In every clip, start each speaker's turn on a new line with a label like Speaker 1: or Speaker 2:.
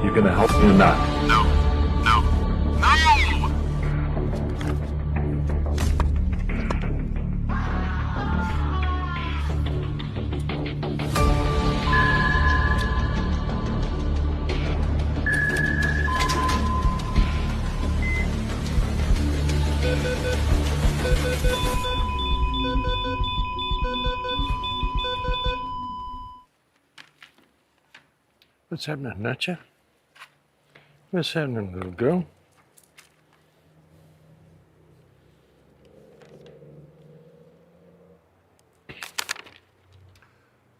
Speaker 1: You gonna help me or not?
Speaker 2: No. No. No!
Speaker 1: What's happening, Natcha? What's happening, little girl?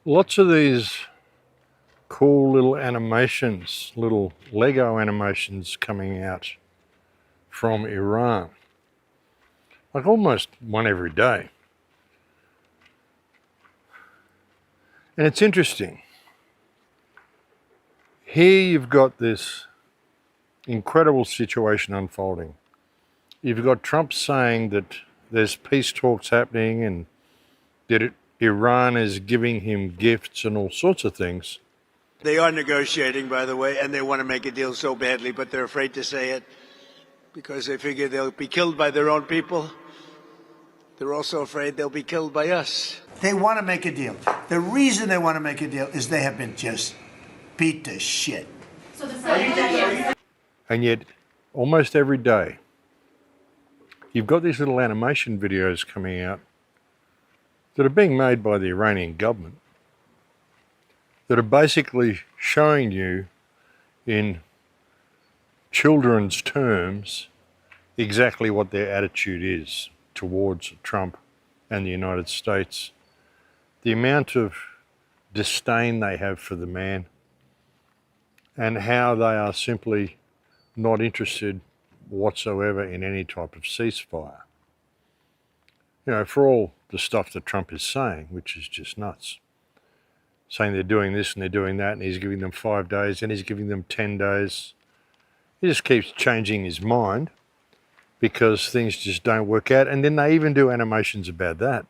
Speaker 1: Lots of these cool little animations, little Lego animations coming out from Iran. Like almost one every day. And it's interesting. Here you've got this incredible situation unfolding. You've got Trump saying that there's peace talks happening and that Iran is giving him gifts and all sorts of things.
Speaker 3: They are negotiating, by the way, and they want to make a deal so badly, but they're afraid to say it because they figure they'll be killed by their own people. They're also afraid they'll be killed by us.
Speaker 4: They want to make a deal. The reason they want to make a deal is they have been just beat to shit.
Speaker 5: So the
Speaker 1: And yet, almost every day, you've got these little animation videos coming out that are being made by the Iranian government that are basically showing you in children's terms exactly what their attitude is towards Trump and the United States. The amount of disdain they have for the man and how they are simply not interested whatsoever in any type of ceasefire. You know, for all the stuff that Trump is saying, which is just nuts. Saying they're doing this and they're doing that, and he's giving them 5 days and he's giving them 10 days. He just keeps changing his mind because things just don't work out. And then they even do animations about that.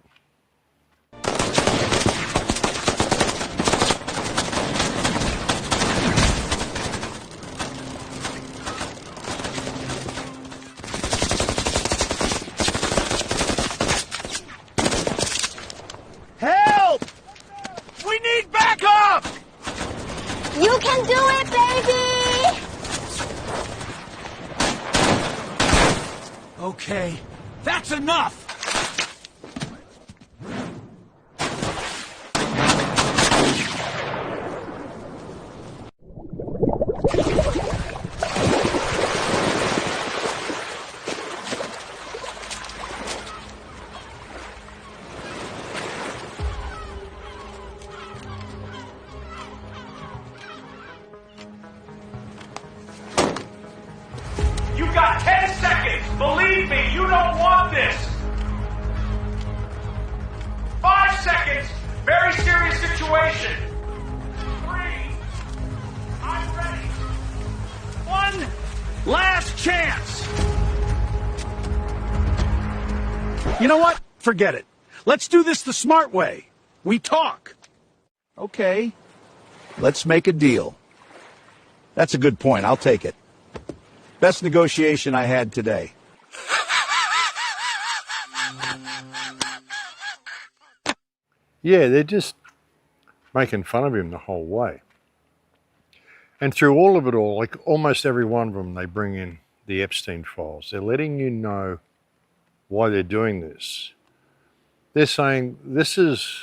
Speaker 5: You can do it, baby!
Speaker 6: Okay, that's enough!
Speaker 7: You've got 10 seconds. Believe me, you don't want this. 5 seconds. Very serious situation. 3. I'm ready.
Speaker 6: One last chance! You know what? Forget it. Let's do this the smart way. We talk. Okay. Let's make a deal. That's a good point. I'll take it. Best negotiation I had today.
Speaker 1: Yeah, they're just making fun of him the whole way. And through all of it all, like almost every one of them, they bring in the Epstein files. They're letting you know why they're doing this. They're saying this is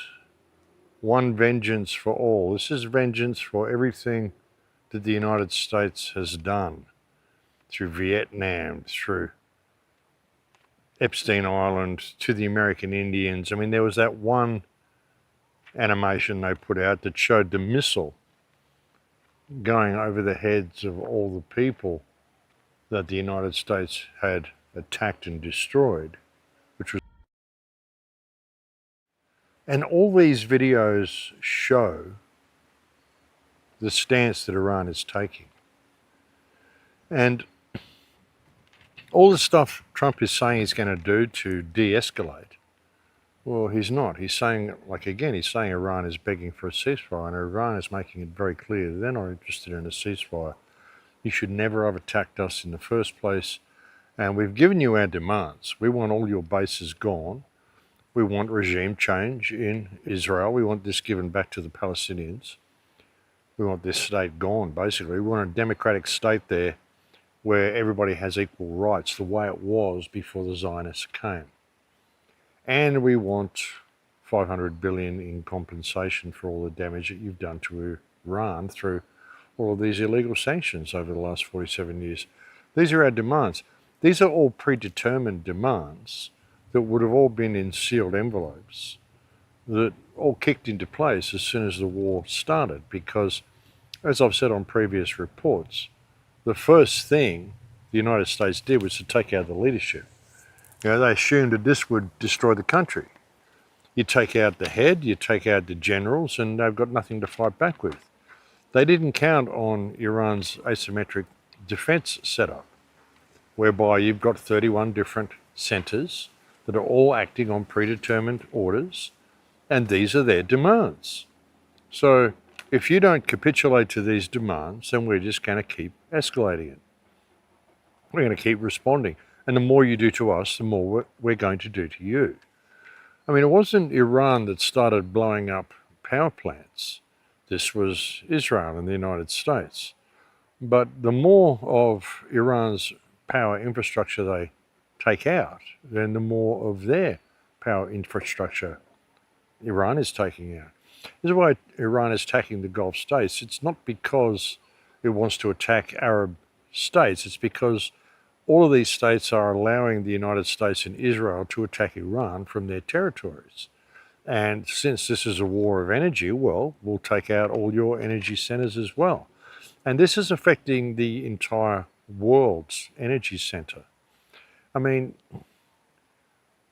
Speaker 1: one vengeance for all. This is vengeance for everything that the United States has done through Vietnam, through Epstein Island, to the American Indians. I mean, there was that one animation they put out that showed the missile going over the heads of all the people that the United States had attacked and destroyed, which was... And all these videos show the stance that Iran is taking. And all the stuff Trump is saying he's going to do to de-escalate, well, he's not. He's saying, like again, he's saying Iran is begging for a ceasefire, and Iran is making it very clear that they're not interested in a ceasefire. You should never have attacked us in the first place, and we've given you our demands. We want all your bases gone. We want regime change in Israel. We want this given back to the Palestinians. We want this state gone, basically. We want a democratic state there where everybody has equal rights, the way it was before the Zionists came. And we want 500 billion in compensation for all the damage that you've done to Iran through all of these illegal sanctions over the last 47 years. These are our demands. These are all predetermined demands that would have all been in sealed envelopes that all kicked into place as soon as the war started, because, as I've said on previous reports, the first thing the United States did was to take out the leadership. You know, they assumed that this would destroy the country. You take out the head, you take out the generals, and they've got nothing to fight back with. They didn't count on Iran's asymmetric defense setup, whereby you've got 31 different centers that are all acting on predetermined orders, and these are their demands. So if you don't capitulate to these demands, then we're just going to keep escalating it. We're going to keep responding. And the more you do to us, the more we're going to do to you. I mean, it wasn't Iran that started blowing up power plants. This was Israel and the United States. But the more of Iran's power infrastructure they take out, then the more of their power infrastructure Iran is taking out. This is why Iran is attacking the Gulf states. It's not because it wants to attack Arab states. It's because all of these states are allowing the United States and Israel to attack Iran from their territories. And since this is a war of energy, well, we'll take out all your energy centers as well. And this is affecting the entire world's energy center. I mean,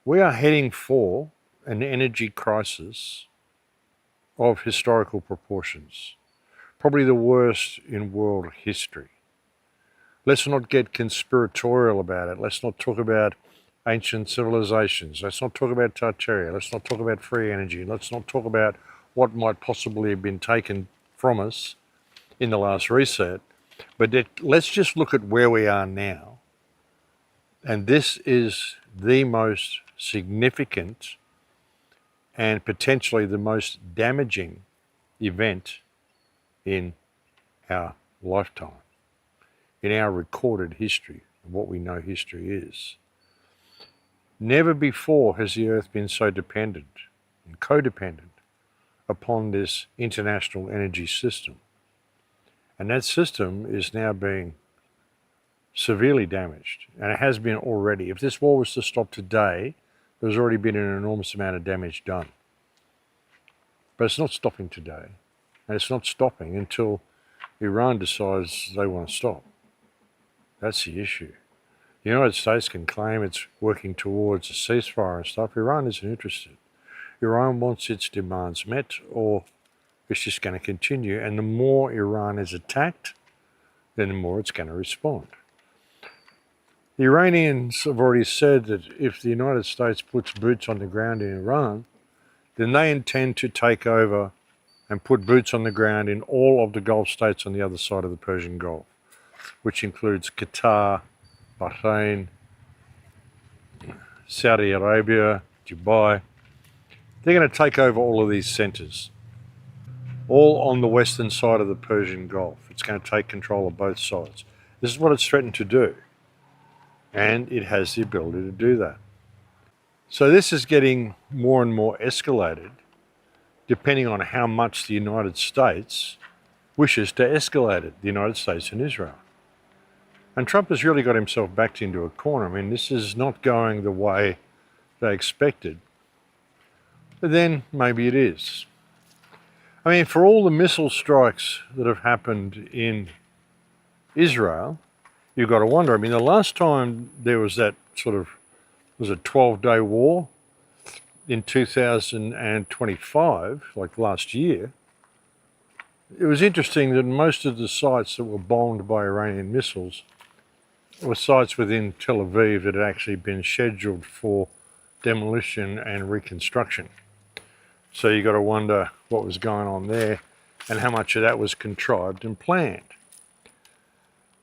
Speaker 1: we are heading for an energy crisis of historical proportions, probably the worst in world history. Let's not get conspiratorial about it. Let's not talk about ancient civilizations. Let's not talk about Tartaria. Let's not talk about free energy. Let's not talk about what might possibly have been taken from us in the last reset. But let's just look at where we are now. And this is the most significant and potentially the most damaging event in our lifetime, in our recorded history, of what we know history is. Never before has the Earth been so dependent and codependent upon this international energy system. And that system is now being severely damaged, and it has been already. If this war was to stop today, there's already been an enormous amount of damage done. But it's not stopping today, and it's not stopping until Iran decides they want to stop. That's the issue. The United States can claim it's working towards a ceasefire and stuff. Iran isn't interested. Iran wants its demands met, or it's just going to continue. And the more Iran is attacked, then the more it's going to respond. The Iranians have already said that if the United States puts boots on the ground in Iran, then they intend to take over and put boots on the ground in all of the Gulf states on the other side of the Persian Gulf, which includes Qatar, Bahrain, Saudi Arabia, Dubai. They're going to take over all of these centres, all on the western side of the Persian Gulf. It's going to take control of both sides. This is what it's threatened to do, and it has the ability to do that. So this is getting more and more escalated, depending on how much the United States wishes to escalate it, the United States and Israel. And Trump has really got himself backed into a corner. I mean, this is not going the way they expected. But then maybe it is. I mean, for all the missile strikes that have happened in Israel, you've got to wonder. I mean, the last time there was that sort of, was a 12-day war in 2025, like last year. It was interesting that most of the sites that were bombed by Iranian missiles were sites within Tel Aviv that had actually been scheduled for demolition and reconstruction. So you got to wonder what was going on there and how much of that was contrived and planned.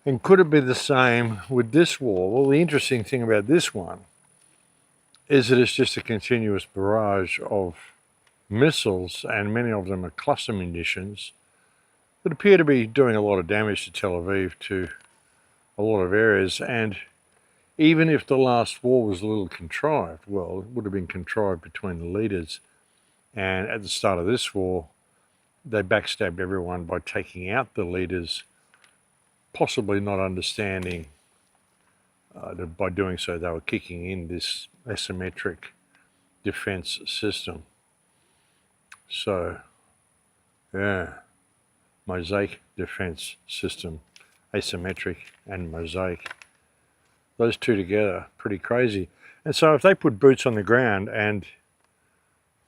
Speaker 1: And could it be the same with this war? Well, the interesting thing about this one is that it's just a continuous barrage of missiles, and many of them are cluster munitions that appear to be doing a lot of damage to Tel Aviv, to a lot of areas. And even if the last war was a little contrived, well, it would have been contrived between the leaders. And at the start of this war, they backstabbed everyone by taking out the leaders, possibly not understanding that by doing so they were kicking in this asymmetric defense system. So, yeah, mosaic defense system, asymmetric and mosaic. Those two together, pretty crazy. And so if they put boots on the ground and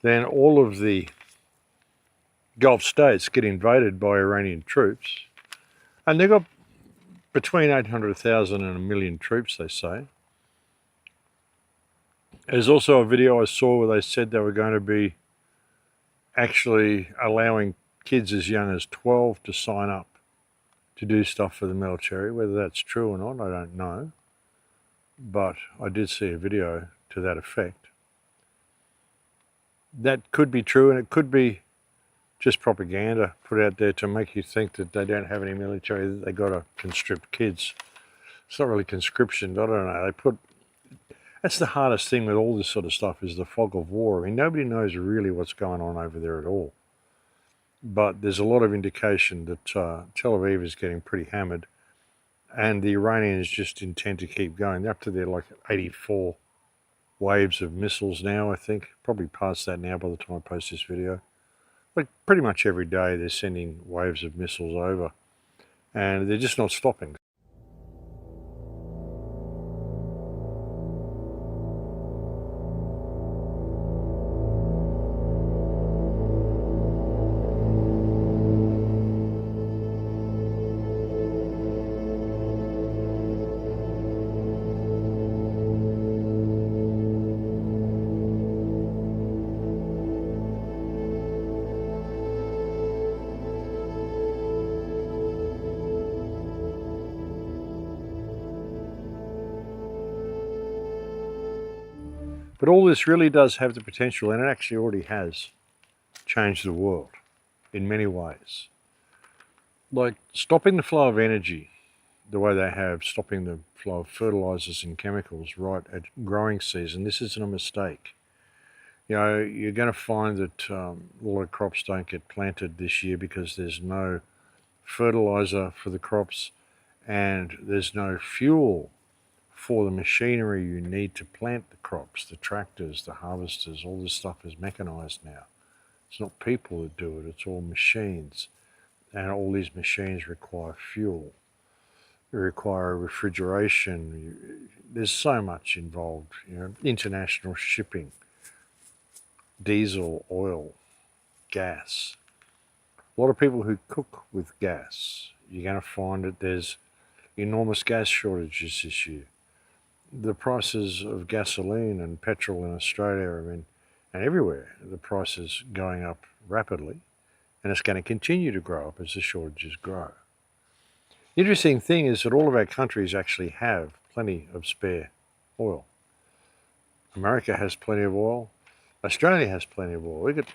Speaker 1: then all of the Gulf states get invaded by Iranian troops, and they've got between 800,000 and 1 million troops, they say. There's also a video I saw where they said they were going to be actually allowing kids as young as 12 to sign up to do stuff for the military. Whether that's true or not, I don't know. But I did see a video to that effect. That could be true, and it could be just propaganda put out there to make you think that they don't have any military, that they got to conscript kids. It's not really conscription, I don't know. That's the hardest thing with all this sort of stuff, is the fog of war. I mean, nobody knows really what's going on over there at all. But there's a lot of indication that Tel Aviv is getting pretty hammered, and the Iranians just intend to keep going. They're up to their like 84 waves of missiles now, I think. Probably past that now by the time I post this video. Like pretty much every day they're sending waves of missiles over, and they're just not stopping. But all this really does have the potential, and it actually already has changed the world in many ways. Like stopping the flow of energy, the way they have, stopping the flow of fertilizers and chemicals right at growing season. This isn't a mistake. You know, you're going to find that a lot of crops don't get planted this year because there's no fertilizer for the crops, and there's no fuel for the machinery you need to plant the crops, the tractors, the harvesters. All this stuff is mechanized now. It's not people that do it, it's all machines. And all these machines require fuel. They require refrigeration. There's so much involved, you know, international shipping, diesel, oil, gas. A lot of people who cook with gas. You're going to find that there's enormous gas shortages this year. The prices of gasoline and petrol in Australia, I mean, and everywhere, the price is going up rapidly, and it's going to continue to grow up as the shortages grow. The interesting thing is that all of our countries actually have plenty of spare oil. America has plenty of oil. Australia has plenty of oil. We've got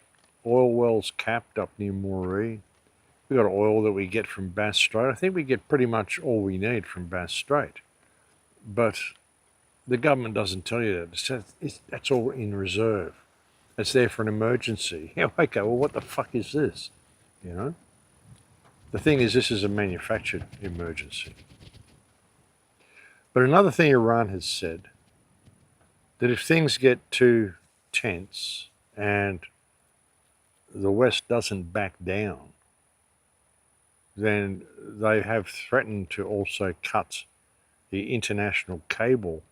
Speaker 1: oil wells capped up near Moree. We've got oil that we get from Bass Strait. I think we get pretty much all we need from Bass Strait. But the government doesn't tell you that. That's all in reserve. It's there for an emergency. Okay, well, what the fuck is this? You know? The thing is, this is a manufactured emergency. But another thing Iran has said, that if things get too tense and the West doesn't back down, then they have threatened to also cut the international cable,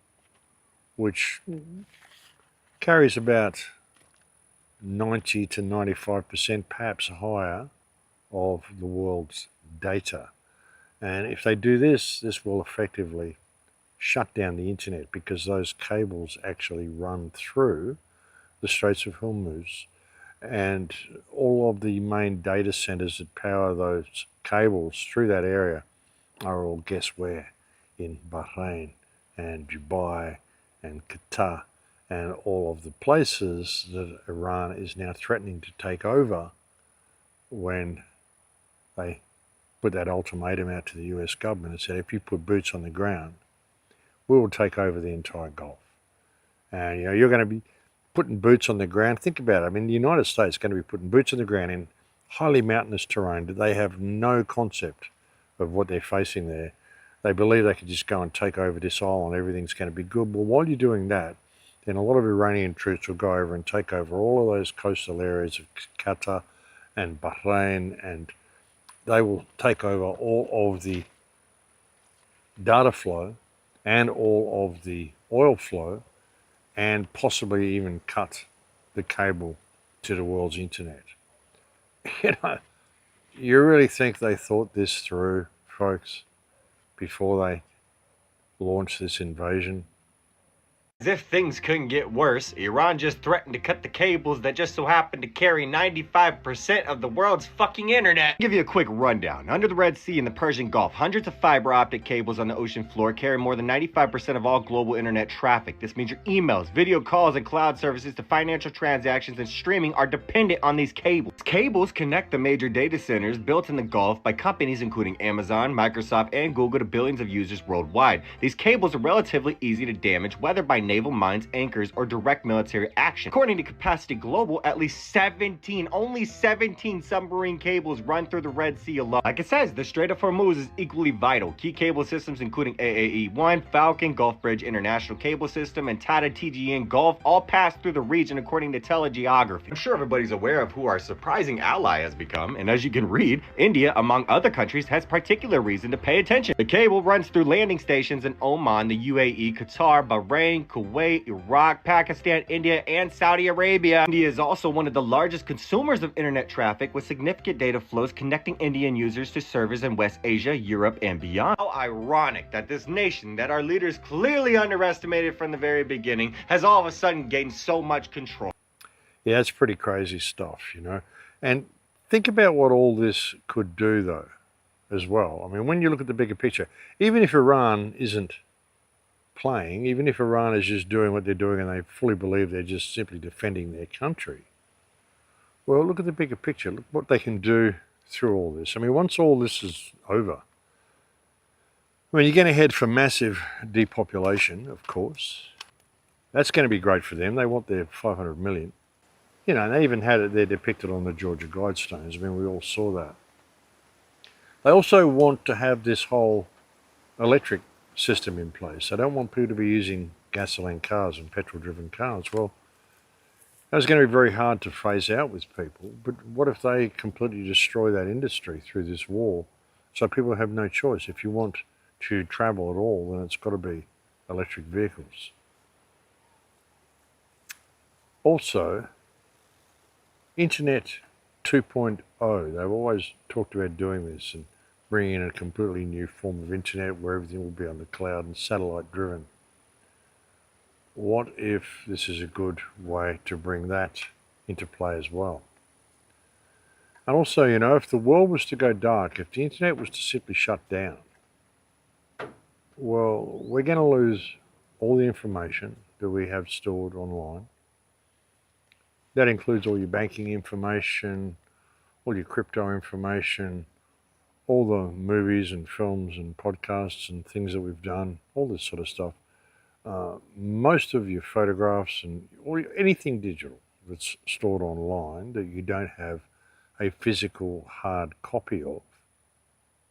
Speaker 1: which carries about 90 to 95%, perhaps higher, of the world's data. And if they do this, this will effectively shut down the internet, because those cables actually run through the Straits of Hormuz, and all of the main data centers that power those cables through that area are all, guess where? In Bahrain and Dubai and Qatar, and all of the places that Iran is now threatening to take over when they put that ultimatum out to the US government and said, if you put boots on the ground, we will take over the entire Gulf. And you know, you're going to be putting boots on the ground. Think about it. I mean, the United States is going to be putting boots on the ground in highly mountainous terrain. They have no concept of what they're facing there. They believe they can just go and take over this island, everything's going to be good. Well, while you're doing that, then a lot of Iranian troops will go over and take over all of those coastal areas of Qatar and Bahrain, and they will take over all of the data flow and all of the oil flow, and possibly even cut the cable to the world's internet. You know, you really think they thought this through, folks, before they launched this invasion?
Speaker 8: As if things couldn't get worse, Iran just threatened to cut the cables that just so happen to carry 95% of the world's fucking internet. I'll give you a quick rundown. Under the Red Sea and the Persian Gulf, hundreds of fiber optic cables on the ocean floor carry more than 95% of all global internet traffic. This means your emails, video calls, and cloud services to financial transactions and streaming are dependent on these cables. Cables connect the major data centers built in the Gulf by companies including Amazon, Microsoft, and Google to billions of users worldwide. These cables are relatively easy to damage, whether by naval mines, anchors, or direct military action. According to Capacity Global, at least only 17 submarine cables run through the Red Sea alone. Like it says, the Strait of Hormuz is equally vital. Key cable systems including AAE-1, Falcon, Gulf Bridge International Cable System, and Tata TGN Gulf all pass through the region according to telegeography. I'm sure everybody's aware of who our surprising ally has become, and as you can read, India, among other countries, has particular reason to pay attention. The cable runs through landing stations in Oman, the UAE, Qatar, Bahrain, Kuwait, Iraq, Pakistan, India, and Saudi Arabia. India is also one of the largest consumers of internet traffic, with significant data flows connecting Indian users to servers in West Asia, Europe, and beyond. How ironic that this nation that our leaders clearly underestimated from the very beginning has all of a sudden gained so much control.
Speaker 1: Yeah, it's pretty crazy stuff, you know. And think about what all this could do, though, as well. I mean, when you look at the bigger picture, even if Iran isn't playing, even if Iran is just doing what they're doing and they fully believe they're just simply defending their country, well, look at the bigger picture. Look what they can do through all this. I mean, once all this is over, I mean, you're going to head for massive depopulation, of course. That's going to be great for them. They want their 500 million. You know, and they even had it there depicted on the Georgia Guidestones. I mean, we all saw that. They also want to have this whole electric system in place. They don't want people to be using gasoline cars and petrol-driven cars. Well, that's going to be very hard to phase out with people. But what if they completely destroy that industry through this war? So people have no choice. If you want to travel at all, then it's got to be electric vehicles. Also, Internet 2.0. They've always talked about doing this and bringing in a completely new form of internet where everything will be on the cloud and satellite driven. What if this is a good way to bring that into play as well? And also, you know, if the world was to go dark, if the internet was to simply shut down, well, we're going to lose all the information, that we have stored online. That includes all your banking information, all your crypto information, all the movies and films and podcasts and things that we've done, all this sort of stuff. Most of your photographs and anything digital that's stored online that you don't have a physical hard copy of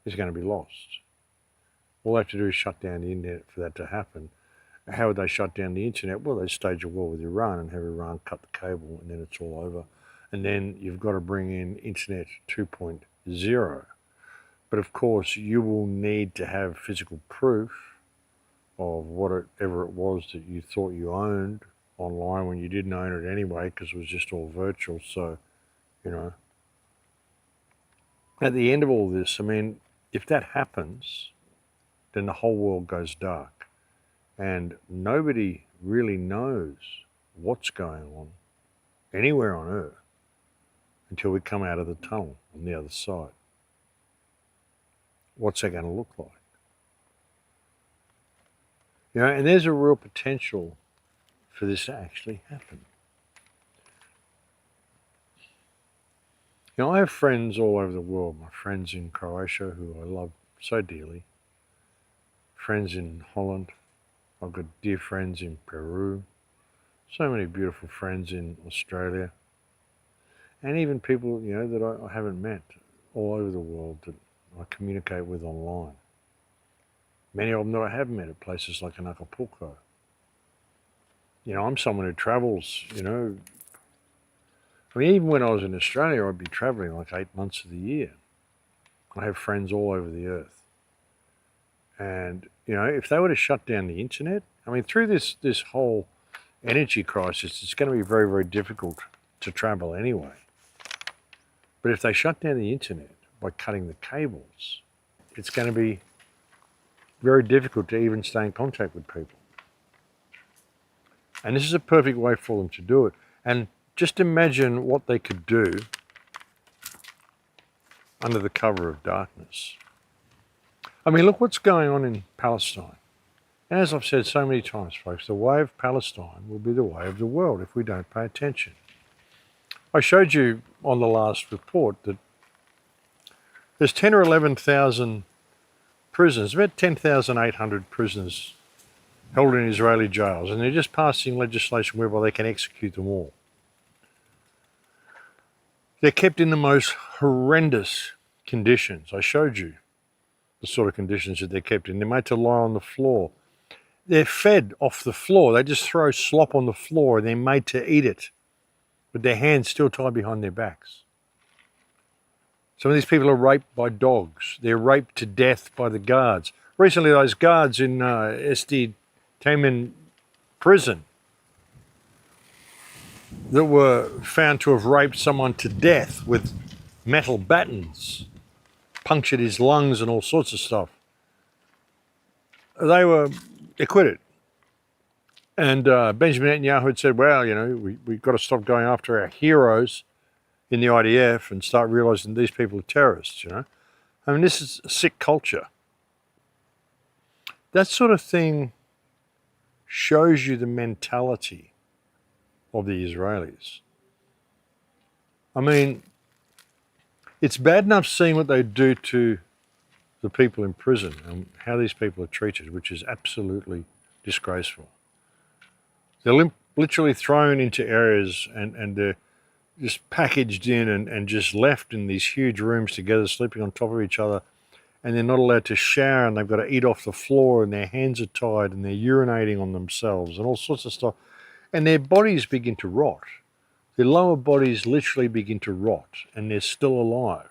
Speaker 1: is going to be lost. All they have to do is shut down the internet for that to happen. How would they shut down the internet? Well, they stage a war with Iran and have Iran cut the cable, and then it's all over. And then you've got to bring in Internet 2.0. But of course, you will need to have physical proof of whatever it was that you thought you owned online when you didn't own it anyway, because it was just all virtual. So, you know, at the end of all this, I mean, if that happens, then the whole world goes dark. And nobody really knows what's going on anywhere on Earth until we come out of the tunnel on the other side. What's that going to look like? You know, and there's a real potential for this to actually happen. You know, I have friends all over the world. My friends in Croatia, who I love so dearly. Friends in Holland. I've got dear friends in Peru. So many beautiful friends in Australia. And even people, you know, that I haven't met all over the world that I communicate with online. Many of them that I have met at places like in Acapulco. You know, I'm someone who travels, you know. I mean, even when I was in Australia, I'd be traveling like 8 months of the year. I have friends all over the earth. And, you know, if they were to shut down the internet, I mean, through this whole energy crisis, it's going to be very, very difficult to travel anyway. But if they shut down the internet by cutting the cables, it's going to be very difficult to even stay in contact with people. And this is a perfect way for them to do it. And just imagine what they could do under the cover of darkness. I mean, look what's going on in Palestine. And as I've said so many times, folks, the way of Palestine will be the way of the world if we don't pay attention. I showed you on the last report that there's 10 or 11,000 prisoners, about 10,800 prisoners held in Israeli jails, and they're just passing legislation whereby they can execute them all. They're kept in the most horrendous conditions. I showed you the sort of conditions that they're kept in. They're made to lie on the floor. They're fed off the floor. They just throw slop on the floor and they're made to eat it with their hands still tied behind their backs. Some of these people are raped by dogs. They're raped to death by the guards. Recently, those guards in SD Taman prison that were found to have raped someone to death with metal batons, punctured his lungs and all sorts of stuff. They were acquitted. And Benjamin Netanyahu had said, well, you know, we've got to stop going after our heroes in the IDF and start realizing these people are terrorists, you know. I mean, this is a sick culture. That sort of thing shows you the mentality of the Israelis. I mean, it's bad enough seeing what they do to the people in prison and how these people are treated, which is absolutely disgraceful. They're literally thrown into areas and they're just packaged in and just left in these huge rooms together, sleeping on top of each other, and they're not allowed to shower, and they've got to eat off the floor, and their hands are tied, and they're urinating on themselves and all sorts of stuff. And their bodies begin to rot. Their lower bodies literally begin to rot, and they're still alive.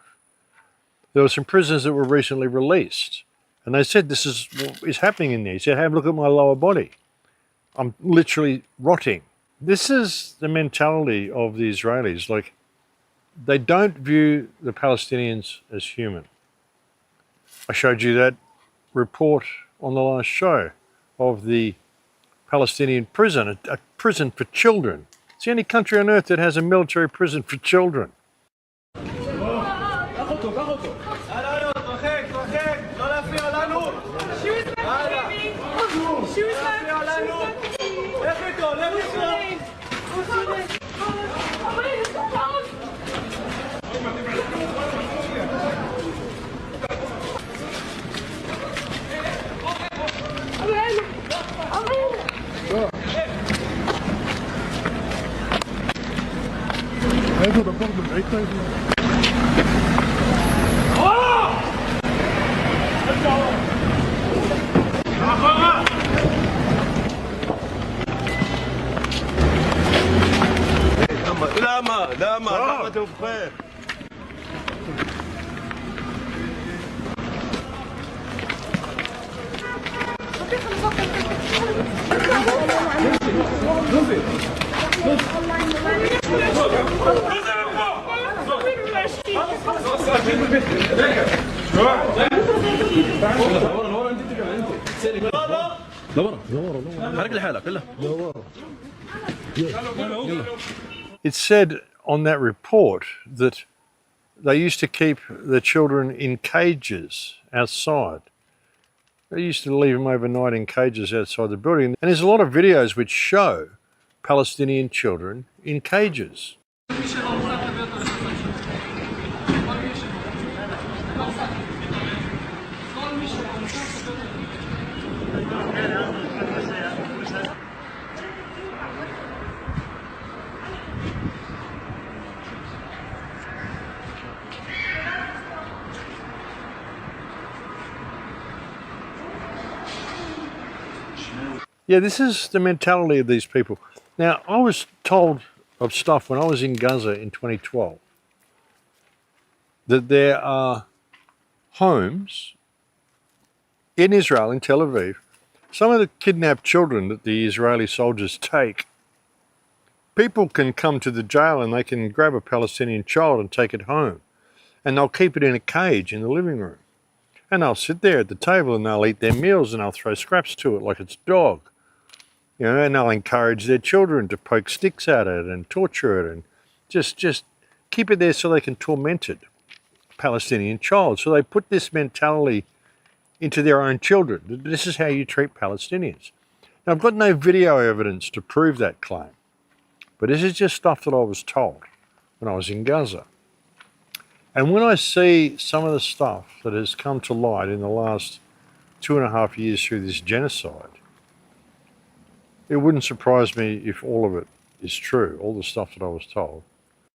Speaker 1: There were some prisoners that were recently released, and they said, this is what is happening in there. He said, have a look at my lower body. I'm literally rotting. This is the mentality of the Israelis. Like, they don't view the Palestinians as human. I showed you that report on the last show of the Palestinian prison, a prison for children. It's the only country on earth that has a military prison for children. It said on that report that they used to keep the children in cages outside. They used to leave them overnight in cages outside the building. And there's a lot of videos which show Palestinian children in cages. Yeah, this is the mentality of these people. Now, I was told of stuff when I was in Gaza in 2012 that there are homes in Israel, in Tel Aviv, some of the kidnapped children that the Israeli soldiers take, people can come to the jail and they can grab a Palestinian child and take it home. And they'll keep it in a cage in the living room. And they'll sit there at the table and they'll eat their meals and they'll throw scraps to it like it's a dog. You know, and they'll encourage their children to poke sticks at it and torture it and just keep it there so they can torment it, Palestinian child. So they put this mentality into their own children. This is how you treat Palestinians. Now, I've got no video evidence to prove that claim, but this is just stuff that I was told when I was in Gaza. And when I see some of the stuff that has come to light in the last 2.5 years through this genocide, it wouldn't surprise me if all of it is true, all the stuff that I was told.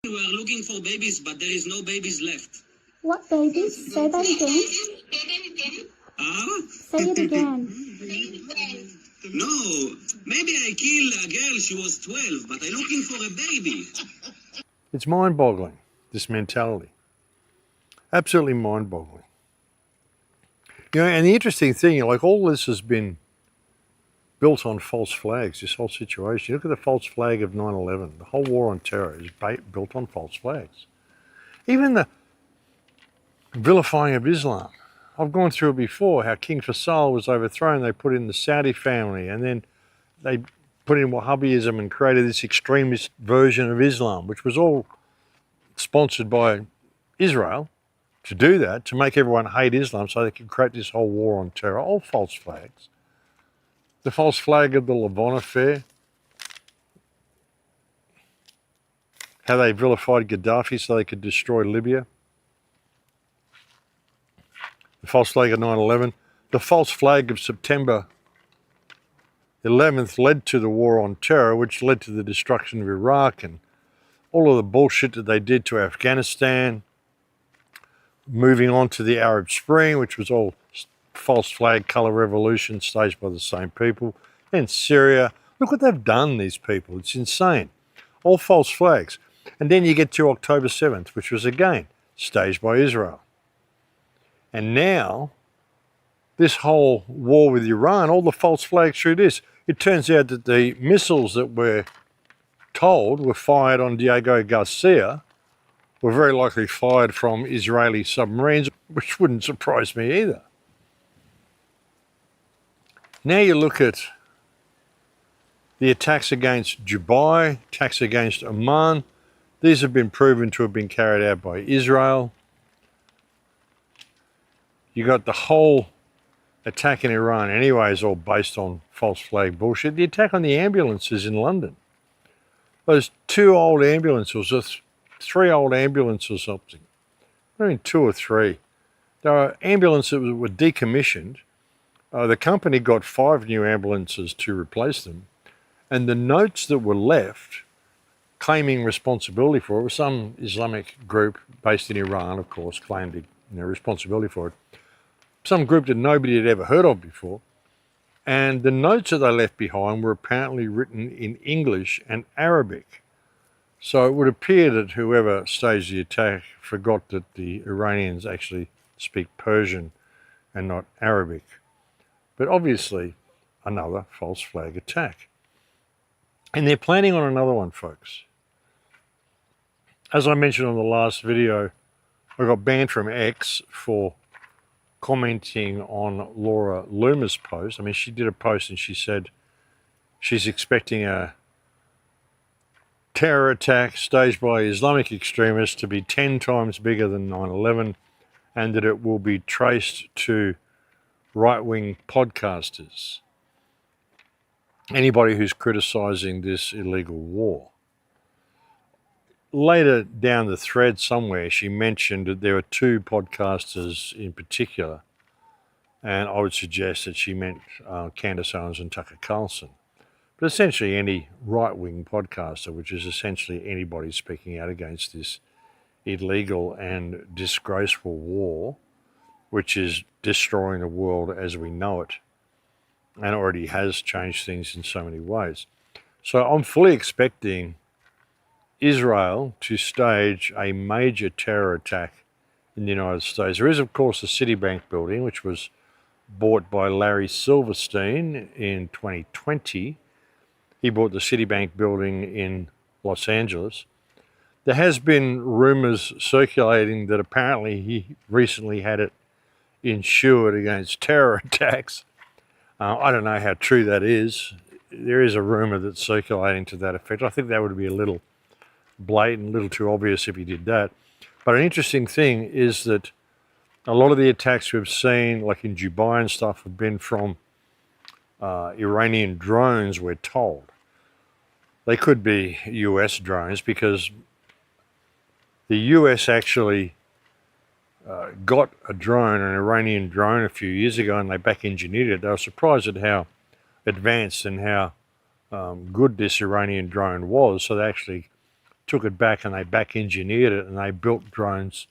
Speaker 9: We are looking for babies, but there is no babies left.
Speaker 5: What babies? Say that again. Say it again.
Speaker 9: No, maybe I killed a girl, she was 12, but I'm looking for a baby.
Speaker 1: It's mind-boggling, this mentality. Absolutely mind-boggling. You know, and the interesting thing, like all this has been built on false flags, this whole situation. Look at the false flag of 9/11. The whole war on terror is built on false flags. Even the vilifying of Islam. I've gone through it before, how King Faisal was overthrown. They put in the Saudi family, and then they put in Wahhabism and created this extremist version of Islam, which was all sponsored by Israel to do that, to make everyone hate Islam so they could create this whole war on terror. All false flags. The false flag of the Levant affair, how they vilified Gaddafi so they could destroy Libya. The false flag of 9/11. The false flag of September 11th led to the war on terror, which led to the destruction of Iraq and all of the bullshit that they did to Afghanistan. Moving on to the Arab Spring, which was all false flag colour revolution staged by the same people. And Syria. Look what they've done, these people. It's insane. All false flags. And then you get to October 7th, which was again staged by Israel. And now, this whole war with Iran, all the false flags through this. It turns out that the missiles that were told were fired on Diego Garcia were very likely fired from Israeli submarines, which wouldn't surprise me either. Now you look at the attacks against Dubai, attacks against Oman. These have been proven to have been carried out by Israel. You got the whole attack in Iran anyway is all based on false flag bullshit. The attack on the ambulances in London. Those 2 old ambulances, or 3 old ambulances or something. I mean 2 or 3. There are ambulances that were decommissioned. The company got 5 new ambulances to replace them. And the notes that were left claiming responsibility for it. Some Islamic group based in Iran, of course, claimed responsibility for it. Some group that nobody had ever heard of before. And the notes that they left behind were apparently written in English and Arabic. So it would appear that whoever staged the attack forgot that the Iranians actually speak Persian and not Arabic. But obviously, another false flag attack. And they're planning on another one, folks. As I mentioned on the last video, I got banned from X for commenting on Laura Loomer's post. I mean, she did a post and she said she's expecting a terror attack staged by Islamic extremists to be 10 times bigger than 9/11 and that it will be traced to right-wing podcasters. Anybody who's criticizing this illegal war. Later down the thread somewhere, she mentioned that there are two podcasters in particular, and I would suggest that she meant Candace Owens and Tucker Carlson. But essentially any right-wing podcaster, which is essentially anybody speaking out against this illegal and disgraceful war, which is destroying the world as we know it, and already has changed things in so many ways. So I'm fully expecting Israel to stage a major terror attack in the United States. There is, of course, the Citibank building, which was bought by Larry Silverstein in 2020. He bought the Citibank building in Los Angeles. There has been rumors circulating that apparently he recently had it insured against terror attacks. I don't know how true that is. There is a rumor that's circulating to that effect. I think that would be a little blatant, a little too obvious if he did that. But an interesting thing is that a lot of the attacks we've seen, like in Dubai and stuff, have been from Iranian drones, we're told. They could be US drones because the US actually got a drone, an Iranian drone, a few years ago, and they back engineered it. They were surprised at how advanced and how good this Iranian drone was. So they actually took it back and they back engineered it and they built drones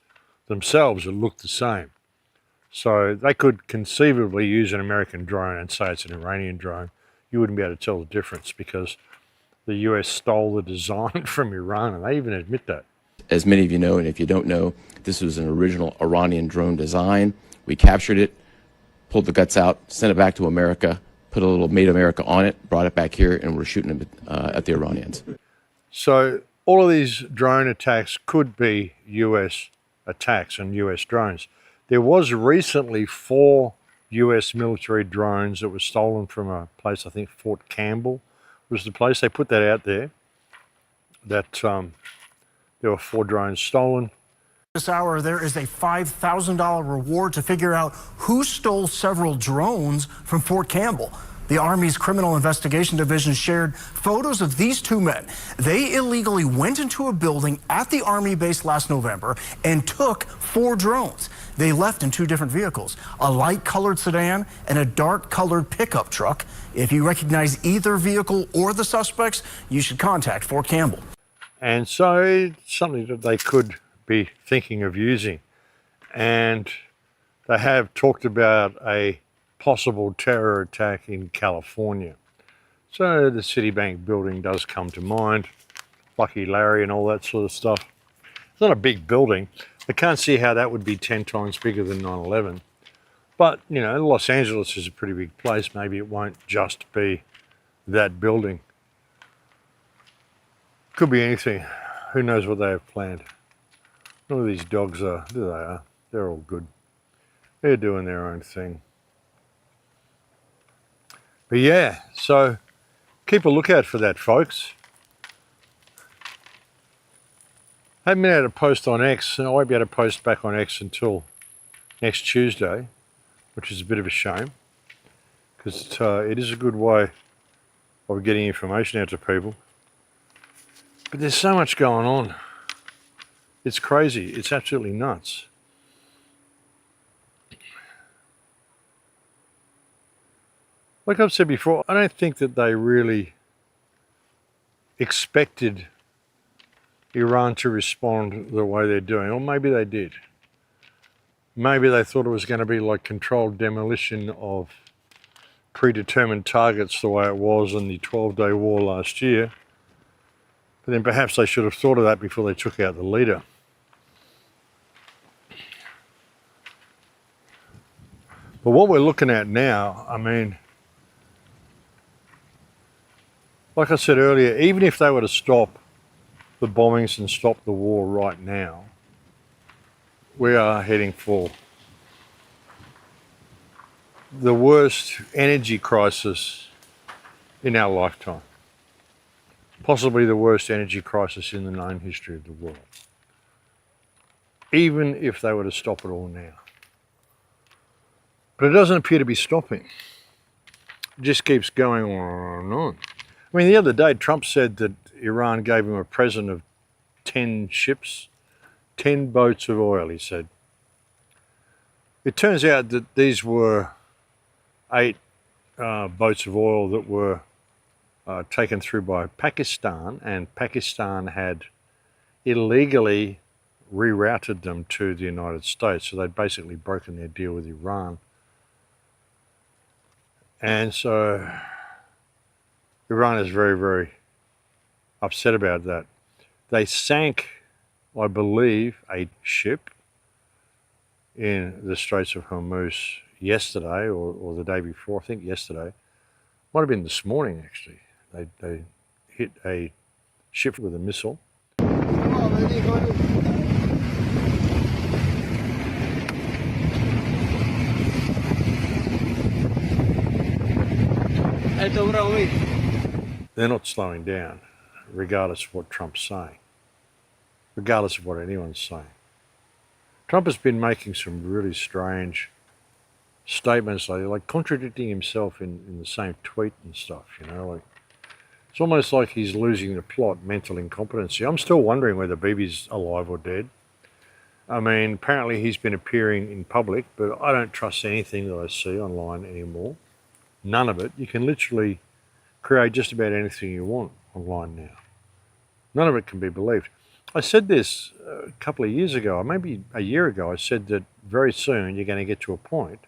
Speaker 1: themselves that looked the same. So they could conceivably use an American drone and say it's an Iranian drone. You wouldn't be able to tell the difference because the US stole the design from Iran, and they even admit that.
Speaker 10: As many of you know, and if you don't know, this was an original Iranian drone design. We captured it, pulled the guts out, sent it back to America, put a little Made America on it, brought it back here, and we're shooting it at the Iranians.
Speaker 1: So all of these drone attacks could be US attacks and US drones. There was recently 4 US military drones that were stolen from a place, I think Fort Campbell was the place. They put that out there, that there were 4 drones stolen.
Speaker 11: This hour, there is a $5,000 reward to figure out who stole several drones from Fort Campbell. The Army's Criminal Investigation Division shared photos of these 2 men. They illegally went into a building at the Army base last November and took 4 drones. They left in 2 different vehicles, a light-colored sedan and a dark-colored pickup truck. If you recognize either vehicle or the suspects, you should contact Fort Campbell.
Speaker 1: And so it's something that they could be thinking of using. And they have talked about a possible terror attack in California. So the Citibank building does come to mind, Lucky Larry and all that sort of stuff. It's not a big building. I can't see how that would be 10 times bigger than 9/11. But, you know, Los Angeles is a pretty big place. Maybe it won't just be that building. Could be anything. Who knows what they have planned. None of these dogs are, there they are. They're all good. They're doing their own thing. But yeah, so keep a lookout for that, folks. I haven't been able to post on X, and I won't be able to post back on X until next Tuesday, which is a bit of a shame, because it is a good way of getting information out to people. But there's so much going on. It's crazy. It's absolutely nuts. Like I've said before, I don't think that they really expected Iran to respond the way they're doing, or maybe they did. Maybe they thought it was going to be like controlled demolition of predetermined targets the way it was in the 12-day war last year. But then perhaps they should have thought of that before they took out the leader. But what we're looking at now, I mean, like I said earlier, even if they were to stop the bombings and stop the war right now, we are heading for the worst energy crisis in our lifetime. Possibly the worst energy crisis in the known history of the world. Even if they were to stop it all now. But it doesn't appear to be stopping. It just keeps going on and on. I mean, the other day, Trump said that Iran gave him a present of 10 ships, 10 boats of oil, he said. It turns out that these were 8 boats of oil that were taken through by Pakistan, and Pakistan had illegally rerouted them to the United States. So they'd basically broken their deal with Iran. And so Iran is very, very upset about that. They sank, I believe, a ship in the Straits of Hormuz yesterday or the day before, I think yesterday. Might have been this morning, actually. They hit a ship with a missile. They're not slowing down, regardless of what Trump's saying, regardless of what anyone's saying. Trump has been making some really strange statements lately, like contradicting himself in the same tweet and stuff, you know, like it's almost like he's losing the plot, mental incompetency. I'm still wondering whether Bibi's alive or dead. I mean, apparently he's been appearing in public, but I don't trust anything that I see online anymore. None of it. You can literally create just about anything you want online now. None of it can be believed. I said this a couple of years ago, or maybe a year ago. I said that very soon you're going to get to a point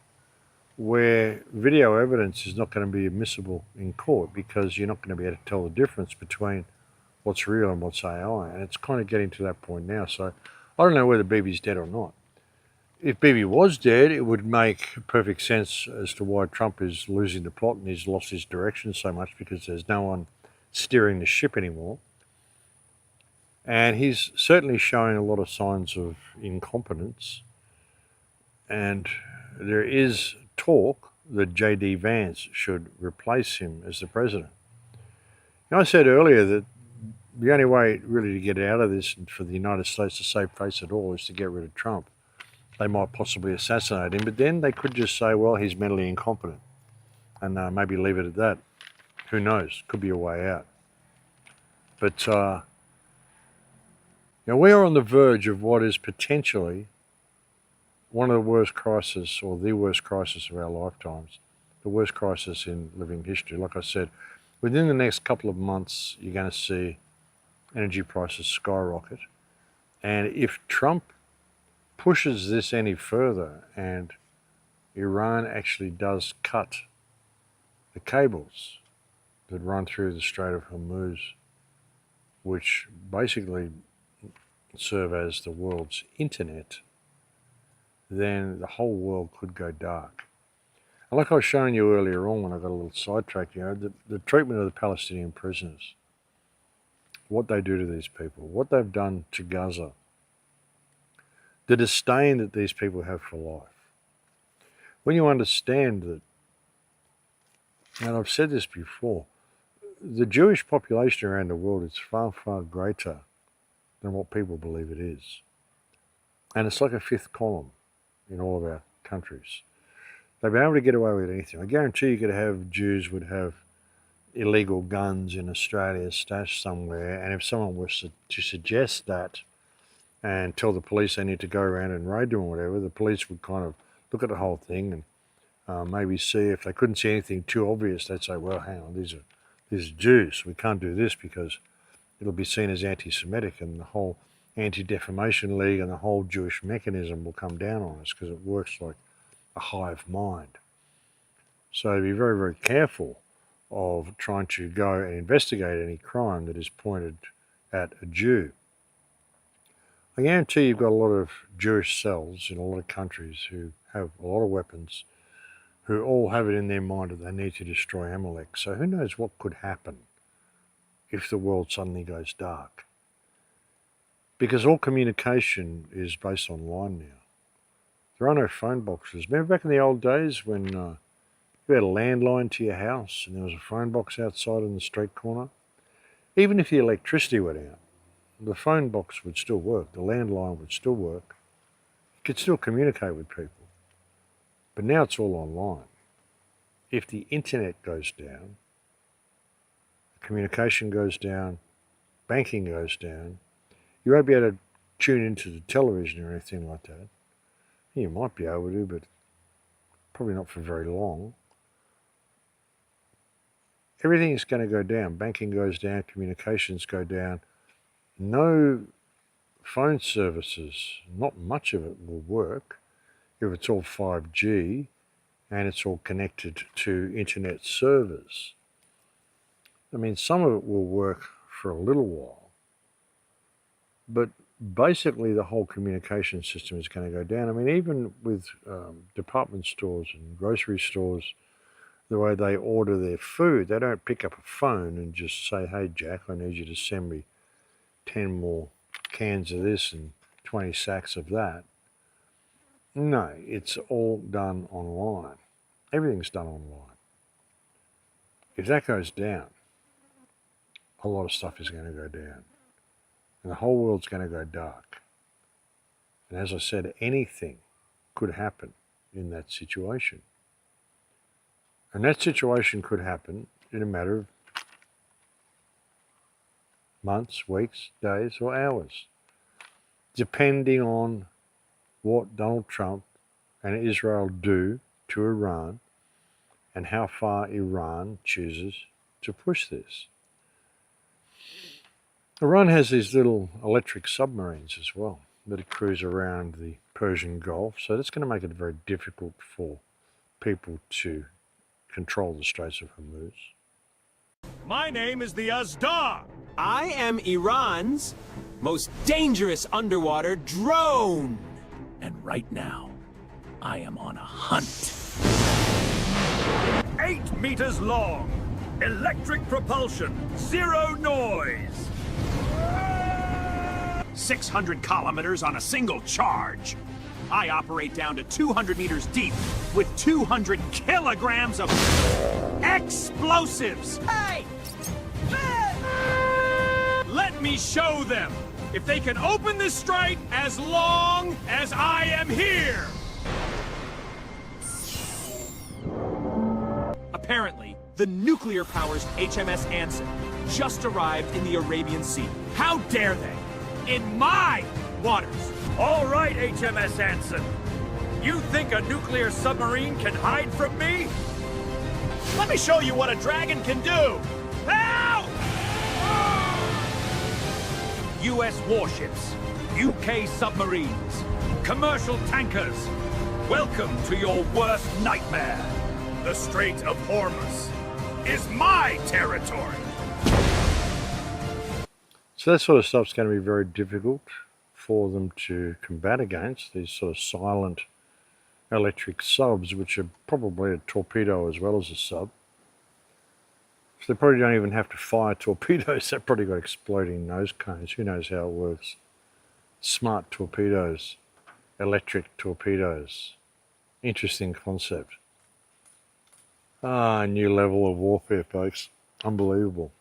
Speaker 1: where video evidence is not going to be admissible in court because you're not going to be able to tell the difference between what's real and what's AI. And it's kind of getting to that point now. So I don't know whether Bibi's dead or not. If Bibi was dead, it would make perfect sense as to why Trump is losing the plot and he's lost his direction so much, because there's no one steering the ship anymore. And he's certainly showing a lot of signs of incompetence. And there is talk that J.D. Vance should replace him as the president. You know, I said earlier that the only way really to get out of this and for the United States to save face at all is to get rid of Trump. They might possibly assassinate him, but then they could just say, well, he's mentally incompetent, and maybe leave it at that. Who knows? Could be a way out. But you know, we are on the verge of what is potentially one of the worst crises, or the worst crisis of our lifetimes, the worst crisis in living history. Like I said, within the next couple of months, you're going to see energy prices skyrocket. And if Trump pushes this any further and Iran actually does cut the cables that run through the Strait of Hormuz, which basically serve as the world's internet, then the whole world could go dark. And like I was showing you earlier on when I got a little sidetracked, you know, the treatment of the Palestinian prisoners, what they do to these people, what they've done to Gaza, the disdain that these people have for life. When you understand that, and I've said this before, the Jewish population around the world is far, far greater than what people believe it is. And it's like a fifth column in all of our countries. They've been able to get away with anything. I guarantee you could have Jews would have illegal guns in Australia stashed somewhere, and if someone was to suggest that and tell the police they need to go around and raid them or whatever, the police would kind of look at the whole thing and maybe see if they couldn't see anything too obvious. They'd say, well, hang on, these are Jews. We can't do this because it'll be seen as anti-Semitic, and the whole Anti-Defamation League and the whole Jewish mechanism will come down on us because it works like a hive mind. So be very, very careful of trying to go and investigate any crime that is pointed at a Jew. I guarantee you've got a lot of Jewish cells in a lot of countries who have a lot of weapons, who all have it in their mind that they need to destroy Amalek. So who knows what could happen if the world suddenly goes dark. Because all communication is based online now. There are no phone boxes. Remember back in the old days when you had a landline to your house and there was a phone box outside in the street corner? Even if the electricity went out, the phone box would still work, the landline would still work. You could still communicate with people. But now it's all online. If the internet goes down, communication goes down, banking goes down, you won't be able to tune into the television or anything like that. You might be able to, but probably not for very long. Everything is going to go down. Banking goes down, communications go down. No phone services, not much of it will work if it's all 5G and it's all connected to internet servers. I mean, some of it will work for a little while, but basically the whole communication system is going to go down. I mean, even with department stores and grocery stores, the way they order their food, they don't pick up a phone and just say, hey, Jack, I need you to send me 10 more cans of this and 20 sacks of that. No, it's all done online. Everything's done online. If that goes down, a lot of stuff is going to go down. And the whole world's going to go dark. And as I said, anything could happen in that situation. And that situation could happen in a matter of months, weeks, days, or hours, depending on what Donald Trump and Israel do to Iran and how far Iran chooses to push this. Iran has these little electric submarines as well that cruise around the Persian Gulf, so that's going to make it very difficult for people to control the Straits of Hormuz.
Speaker 7: My name is the Azdar.
Speaker 12: I am Iran's most dangerous underwater drone.
Speaker 6: And right now, I am on a hunt.
Speaker 7: 8 meters long. Electric propulsion. 0 noise. 600 kilometers on a single charge. I operate down to 200 meters deep with 200 kilograms of explosives. Hey! Let me show them if they can open this strait as long as I am here.
Speaker 12: Apparently, the nuclear-powered HMS Anson just arrived in the Arabian Sea.
Speaker 7: How dare they? In my waters. All right, HMS Anson. You think a nuclear submarine can hide from me? Let me show you what a dragon can do. Help! U.S. warships, UK submarines, commercial tankers. Welcome to your worst nightmare. The Strait of Hormuz is my territory.
Speaker 1: So that sort of stuff's going to be very difficult for them to combat against, these sort of silent electric subs, which are probably a torpedo as well as a sub. So they probably don't even have to fire torpedoes. They've probably got exploding nose cones. Who knows how it works? Smart torpedoes, electric torpedoes. Interesting concept. Ah, a new level of warfare, folks. Unbelievable.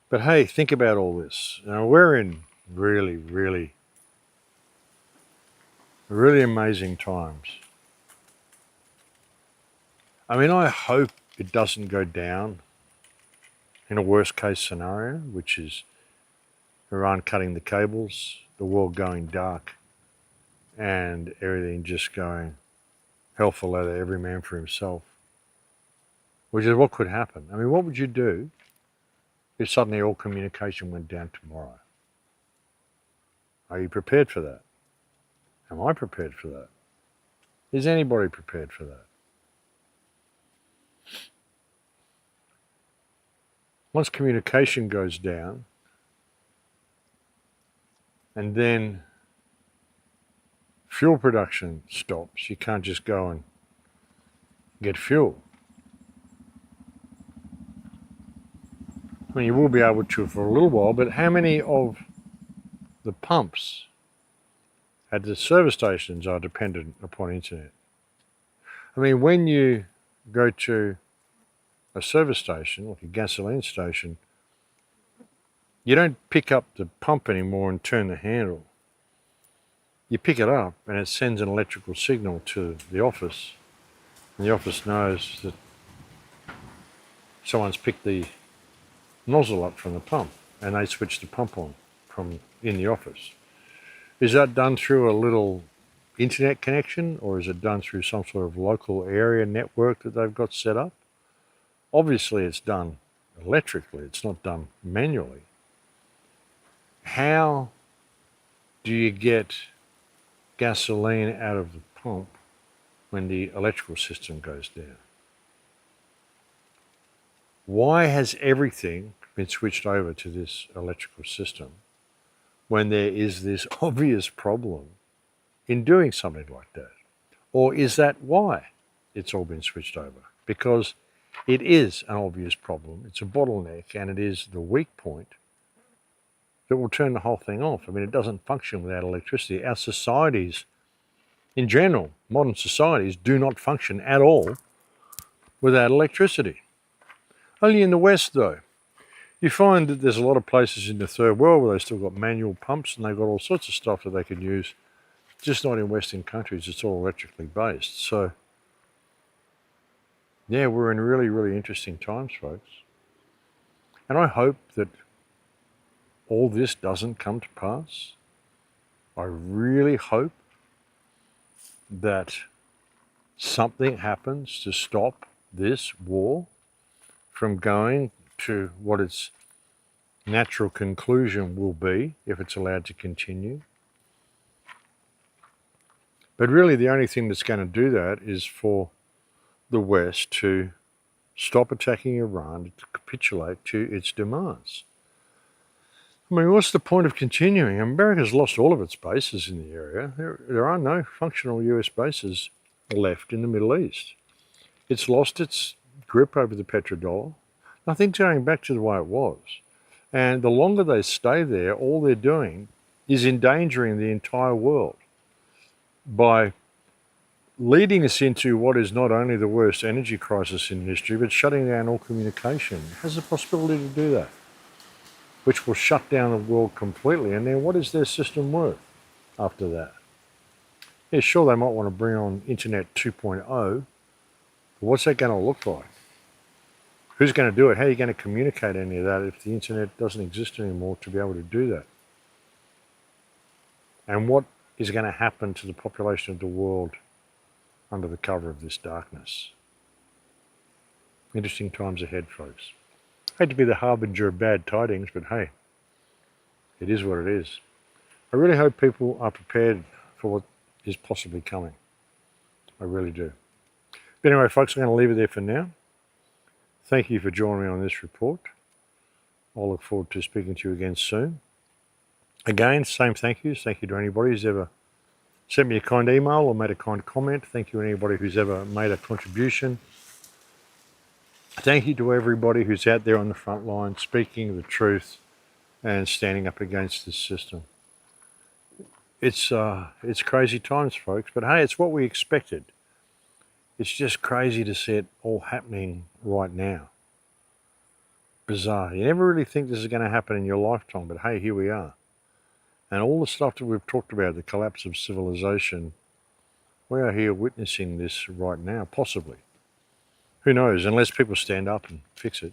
Speaker 1: But hey, think about all this. Now, we're in really, really, really amazing times. I mean, I hope it doesn't go down in a worst case scenario, which is Iran cutting the cables, the world going dark, and everything just going hell for leather, every man for himself. Which is what could happen. I mean, what would you do if suddenly all communication went down tomorrow? Are you prepared for that? Am I prepared for that? Is anybody prepared for that? Once communication goes down, and then fuel production stops, you can't just go and get fuel. I mean, you will be able to for a little while, but how many of the pumps at the service stations are dependent upon internet? I mean, when you go to a service station, like a gasoline station, you don't pick up the pump anymore and turn the handle. You pick it up and it sends an electrical signal to the office, and the office knows that someone's picked the nozzle up from the pump, and they switch the pump on from in the office. Is that done through a little internet connection, or is it done through some sort of local area network that they've got set up? Obviously it's done electrically, it's not done manually. How do you get gasoline out of the pump when the electrical system goes down? Why has everything been switched over to this electrical system when there is this obvious problem in doing something like that? Or is that why it's all been switched over? Because it is an obvious problem, it's a bottleneck, and it is the weak point that will turn the whole thing off. I mean, it doesn't function without electricity. Our societies, in general, modern societies, do not function at all without electricity. Only in the West, though. You find that there's a lot of places in the third world where they've still got manual pumps and they've got all sorts of stuff that they can use, just not in Western countries. It's all electrically based. So, yeah, we're in really, really interesting times, folks. And I hope that all this doesn't come to pass. I really hope that something happens to stop this war from going to what its natural conclusion will be if it's allowed to continue. But really the only thing that's going to do that is for the West to stop attacking Iran, to capitulate to its demands. I mean, what's the point of continuing? America's lost all of its bases in the area. There are no functional US bases left in the Middle East. It's lost its grip over the petrodollar. Nothing's going back to the way it was. And the longer they stay there, all they're doing is endangering the entire world by leading us into what is not only the worst energy crisis in history, but shutting down all communication. It has the possibility to do that, which will shut down the world completely. And then what is their system worth after that? Yeah, sure, they might want to bring on Internet 2.0, but what's that going to look like? Who's going to do it? How are you going to communicate any of that if the internet doesn't exist anymore to be able to do that? And what is going to happen to the population of the world under the cover of this darkness? Interesting times ahead, folks. I hate to be the harbinger of bad tidings, but hey, it is what it is. I really hope people are prepared for what is possibly coming. I really do. But anyway, folks, I'm going to leave it there for now. Thank you for joining me on this report. I'll look forward to speaking to you again soon. Again, same thank yous. Thank you to anybody who's ever sent me a kind email or made a kind comment. Thank you to anybody who's ever made a contribution. Thank you to everybody who's out there on the front line speaking the truth and standing up against this system. It's crazy times, folks, but hey, it's what we expected. It's just crazy to see it all happening right now. Bizarre. You never really think this is going to happen in your lifetime, but hey, here we are. And all the stuff that we've talked about, the collapse of civilization, we are here witnessing this right now, possibly. Who knows, unless people stand up and fix it.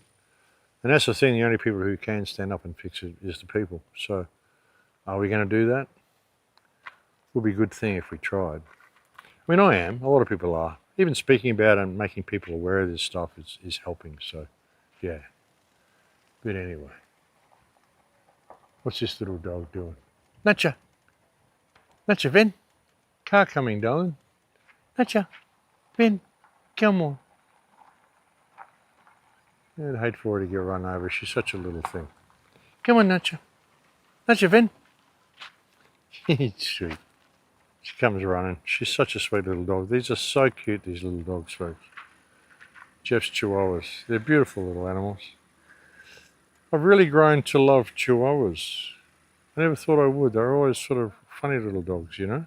Speaker 1: And that's the thing, the only people who can stand up and fix it is the people. So, are we going to do that? Would be a good thing if we tried. I mean, I am. A lot of people are. Even speaking about it and making people aware of this stuff is helping. So, yeah. But anyway, what's this little dog doing? Natcha! Natcha, Vin! Car coming, darling. Natcha! Vin! Come on. I'd hate for her to get run over. She's such a little thing. Come on, Natcha. Natcha, Vin! Sweet. She comes running. She's such a sweet little dog. These are so cute, these little dogs, folks. Jeff's Chihuahuas. They're beautiful little animals. I've really grown to love Chihuahuas. I never thought I would. They're always sort of funny little dogs, you know?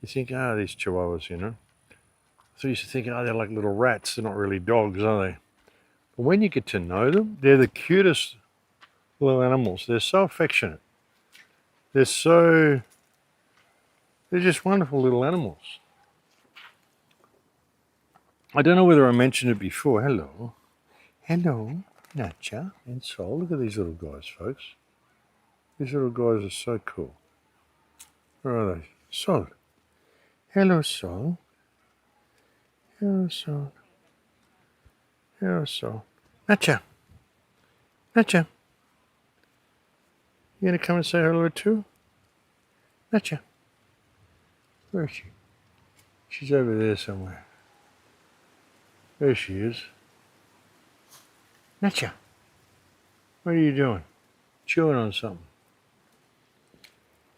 Speaker 1: You think, these Chihuahuas, you know? So you used to think, they're like little rats. They're not really dogs, are they? But when you get to know them, they're the cutest little animals. They're so affectionate. They're just wonderful little animals. I don't know whether I mentioned it before. Hello. Hello, Natcha and Sol. Look at these little guys, folks. These little guys are so cool. Where are they? Sol. Hello, Sol. Hello, Sol. Hello, Sol. Natcha. Natcha. You gonna come and say hello too? Natcha. Where is she? She's over there somewhere. There she is. Natcha. What are you doing? Chewing on something.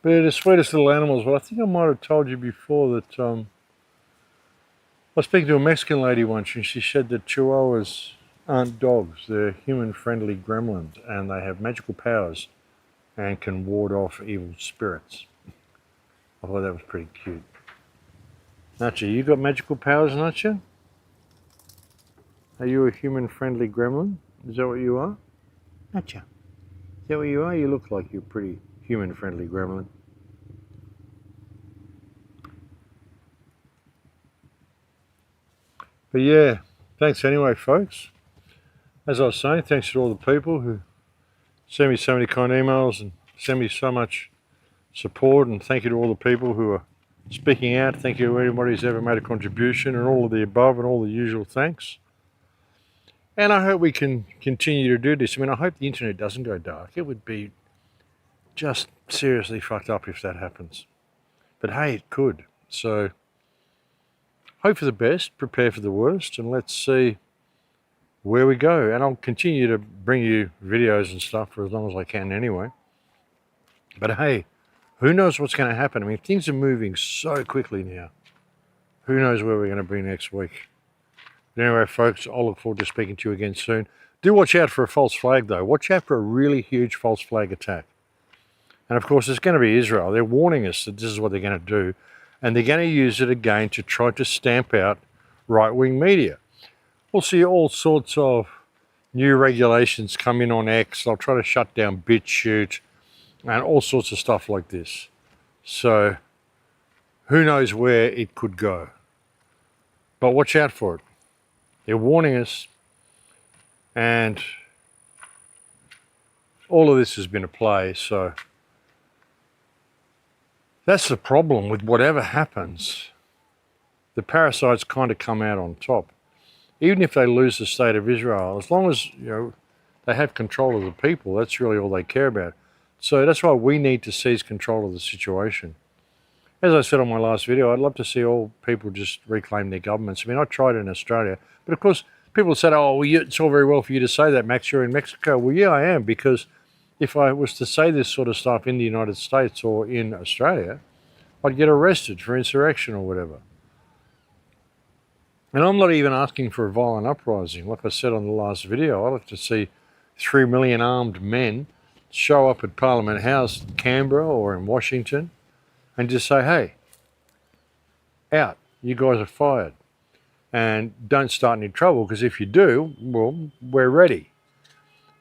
Speaker 1: But they're the sweetest little animals. Well, I think I might have told you before that I was speaking to a Mexican lady once and she said that Chihuahuas aren't dogs. They're human-friendly gremlins and they have magical powers and can ward off evil spirits. I thought that was pretty cute. Natcha, you got magical powers, Natcha? Are you a human-friendly gremlin? Is that what you are? Natcha. Is that what you are? You look like you're a pretty human-friendly gremlin. But yeah, thanks anyway, folks. As I was saying, thanks to all the people who send me so many kind emails and send me so much support, and thank you to all the people who are speaking out. Thank you to everybody who's ever made a contribution and all of the above and all the usual thanks. And I hope we can continue to do this. I mean, I hope the internet doesn't go dark. It would be just seriously fucked up if that happens. But hey, it could. So hope for the best, prepare for the worst, and let's see where we go. And I'll continue to bring you videos and stuff for as long as I can anyway. But hey, who knows what's going to happen? I mean, things are moving so quickly now. Who knows where we're going to be next week? But anyway, folks, I'll look forward to speaking to you again soon. Do watch out for a false flag, though. Watch out for a really huge false flag attack. And of course, it's going to be Israel. They're warning us that this is what they're going to do. And they're going to use it again to try to stamp out right-wing media. We'll see all sorts of new regulations come in on X. They'll try to shut down BitChute and all sorts of stuff like this. So who knows where it could go. But watch out for it. They're warning us. And all of this has been a play, so that's the problem with whatever happens. The parasites kind of come out on top. Even if they lose the state of Israel, as long as they have control of the people, that's really all they care about. So that's why we need to seize control of the situation. As I said on my last video, I'd love to see all people just reclaim their governments. I mean, I tried in Australia, but of course, people said, oh, well, it's all very well for you to say that, Max, you're in Mexico. Well, yeah, I am, because if I was to say this sort of stuff in the United States or in Australia, I'd get arrested for insurrection or whatever. And I'm not even asking for a violent uprising. Like I said on the last video, I'd like to see 3 million armed men show up at Parliament House in Canberra or in Washington and just say, hey, out, you guys are fired. And don't start any trouble, because if you do, well, we're ready.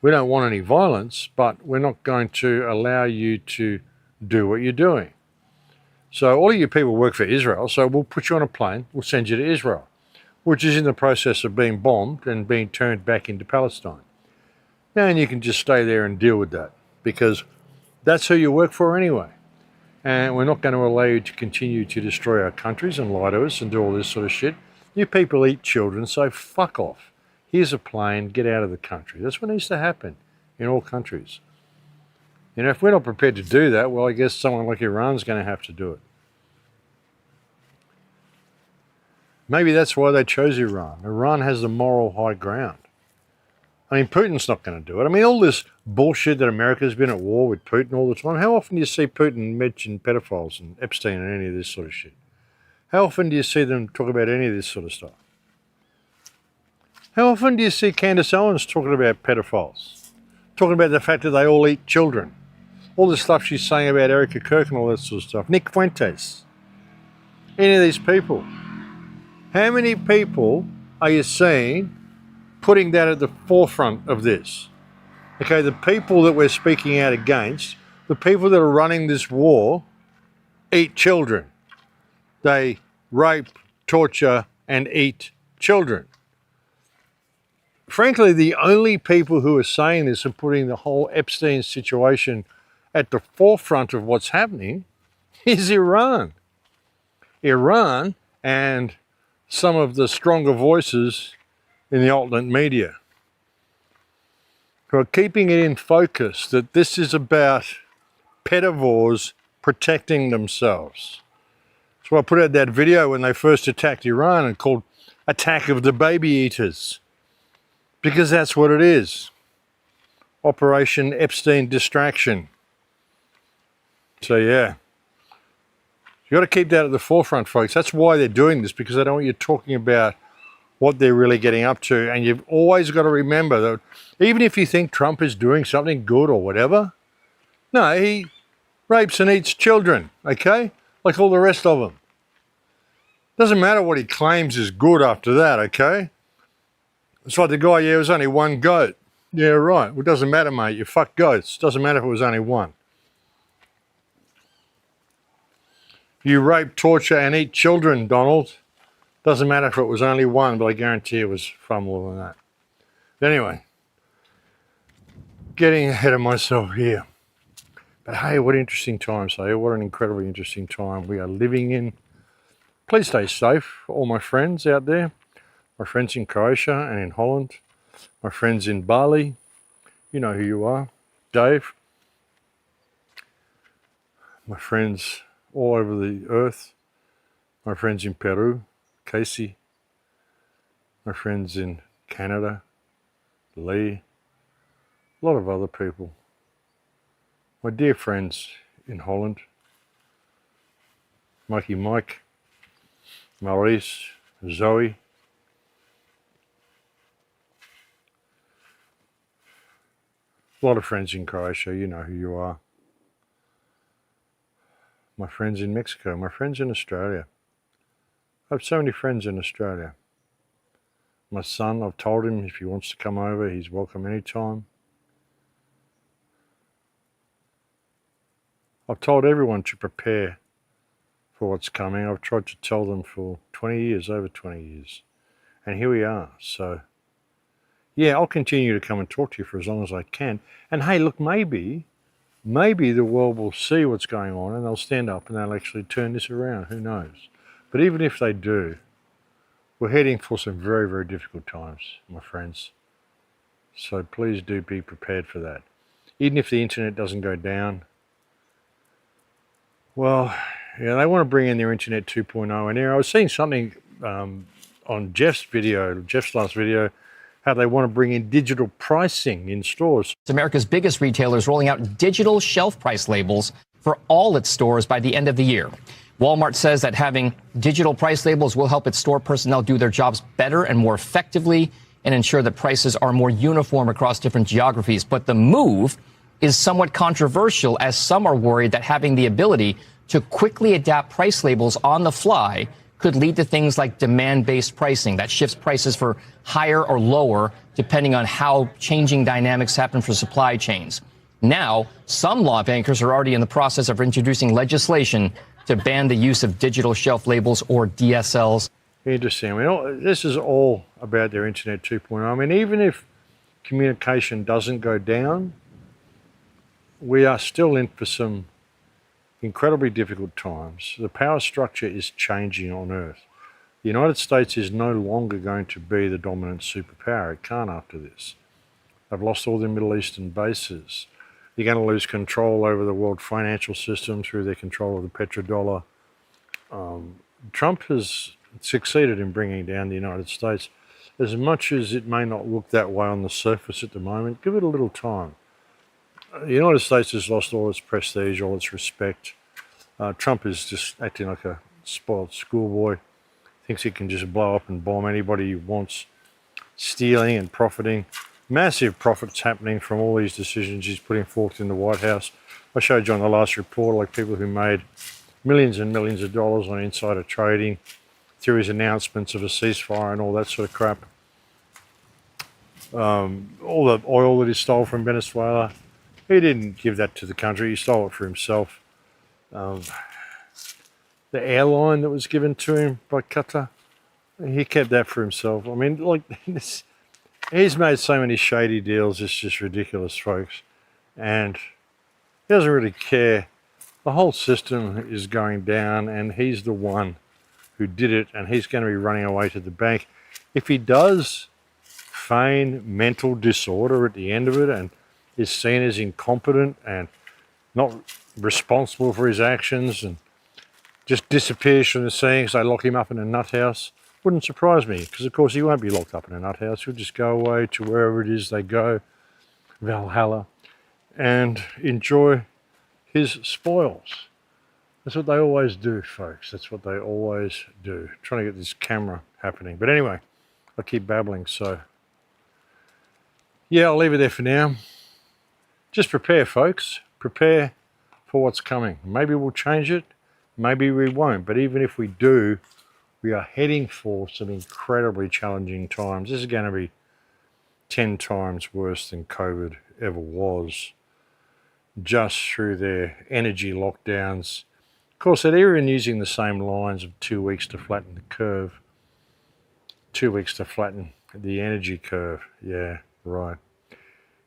Speaker 1: We don't want any violence, but we're not going to allow you to do what you're doing. So all of you people work for Israel, so we'll put you on a plane, we'll send you to Israel, which is in the process of being bombed and being turned back into Palestine. And you can just stay there and deal with that, because that's who you work for anyway. And we're not going to allow you to continue to destroy our countries and lie to us and do all this sort of shit. You people eat children, so fuck off. here's a plane, get out of the country. That's what needs to happen in all countries. You know, if we're not prepared to do that, well, I guess someone like Iran's going to have to do it. Maybe that's why they chose Iran. Iran has the moral high ground. I mean, Putin's not going to do it. I mean, all this bullshit that America's been at war with Putin all the time, how often do you see Putin mention pedophiles and Epstein and any of this sort of shit? How often do you see them talk about any of this sort of stuff? How often do you see Candace Owens talking about pedophiles? Talking about the fact that they all eat children? All the stuff she's saying about Erica Kirk and all that sort of stuff. Nick Fuentes. Any of these people. How many people are you seeing putting that at the forefront of this? Okay, the people that we're speaking out against, the people that are running this war, eat children. They rape, torture, and eat children. Frankly, the only people who are saying this and putting the whole Epstein situation at the forefront of what's happening is Iran. Iran and some of the stronger voices in the alternate media who are keeping it in focus that this is about pedivores protecting themselves. So I put out that video when they first attacked Iran and called Attack of the Baby Eaters, because that's what it is. Operation Epstein Distraction. So yeah, you got to keep that at the forefront, folks. That's why they're doing this, because they don't want you talking about what they're really getting up to. And you've always got to remember that even if you think Trump is doing something good or whatever, no, he rapes and eats children, okay? Like all the rest of them. Doesn't matter what he claims is good after that, okay? It's like the guy, yeah, it was only one goat. Yeah, right. Well, it doesn't matter, mate. You fuck goats. Doesn't matter if it was only one. You rape, torture, and eat children, Donald. Doesn't matter if it was only one, but I guarantee it was far more than that. But anyway, getting ahead of myself here. But hey, what interesting times, hey? What an incredibly interesting time we are living in. Please stay safe, all my friends out there. My friends in Croatia and in Holland. My friends in Bali. You know who you are. Dave. My friends all over the earth. My friends in Peru. Casey. My friends in Canada. Lee. A lot of other people. My dear friends in Holland. Mikey Mike. Maurice, Zoe, a lot of friends in Croatia, you know who you are. My friends in Mexico, my friends in Australia. I have so many friends in Australia. My son, I've told him if he wants to come over, he's welcome anytime. I've told everyone to prepare for what's coming. I've tried to tell them for 20 years, over 20 years. And here we are. So, yeah, I'll continue to come and talk to you for as long as I can. And hey, look, maybe the world will see what's going on and they'll stand up and they'll actually turn this around. Who knows? But even if they do, we're heading for some very, very difficult times, my friends. So please do be prepared for that. Even if the internet doesn't go down, well, yeah, they want to bring in their Internet 2.0 in there. I was seeing something on Jeff's last video, how they want to bring in digital pricing in stores.
Speaker 13: America's biggest retailers rolling out digital shelf price labels for all its stores by the end of the year. Walmart says that having digital price labels will help its store personnel do their jobs better and more effectively and ensure that prices are more uniform across different geographies. But the move is somewhat controversial, as some are worried that having the ability to quickly adapt price labels on the fly could lead to things like demand-based pricing that shifts prices for higher or lower depending on how changing dynamics happen for supply chains. Now, some lawmakers are already in the process of introducing legislation to ban the use of digital shelf labels, or DSLs.
Speaker 1: Interesting. I mean, this is all about their Internet 2.0. I mean, even if communication doesn't go down, we are still in for some incredibly difficult times. The power structure is changing on Earth. The United States is no longer going to be the dominant superpower. It can't after this. They've lost all their Middle Eastern bases. They're going to lose control over the world financial system through their control of the petrodollar. Trump has succeeded in bringing down the United States. As much as it may not look that way on the surface at the moment, give it a little time. The United States has lost all its prestige, all its respect. Trump is just acting like a spoiled schoolboy. Thinks he can just blow up and bomb anybody he wants. Stealing and profiting. Massive profits happening from all these decisions he's putting forth in the White House. I showed you on the last report, like people who made millions and millions of dollars on insider trading through his announcements of a ceasefire and all that sort of crap. All the oil that he stole from Venezuela, he didn't give that to the country, he stole it for himself. The airline that was given to him by Qatar, he kept that for himself. I mean, like, he's made so many shady deals, it's just ridiculous, folks. And he doesn't really care. The whole system is going down, and he's the one who did it, and he's going to be running away to the bank. If he does feign mental disorder at the end of it and is seen as incompetent and not responsible for his actions and just disappears from the scene because they lock him up in a nut house, wouldn't surprise me, because of course he won't be locked up in a nut house. He'll just go away to wherever it is they go, Valhalla, and enjoy his spoils. That's what they always do, folks. That's what they always do. Trying to get this camera happening. But anyway, I keep babbling, so yeah, I'll leave it there for now. Just prepare, folks. Prepare for what's coming. Maybe we'll change it, maybe we won't. But even if we do, we are heading for some incredibly challenging times. This is going to be 10 times worse than COVID ever was, just through their energy lockdowns. Of course, they're even using the same lines of 2 weeks to flatten the curve. 2 weeks to flatten the energy curve. Yeah, right.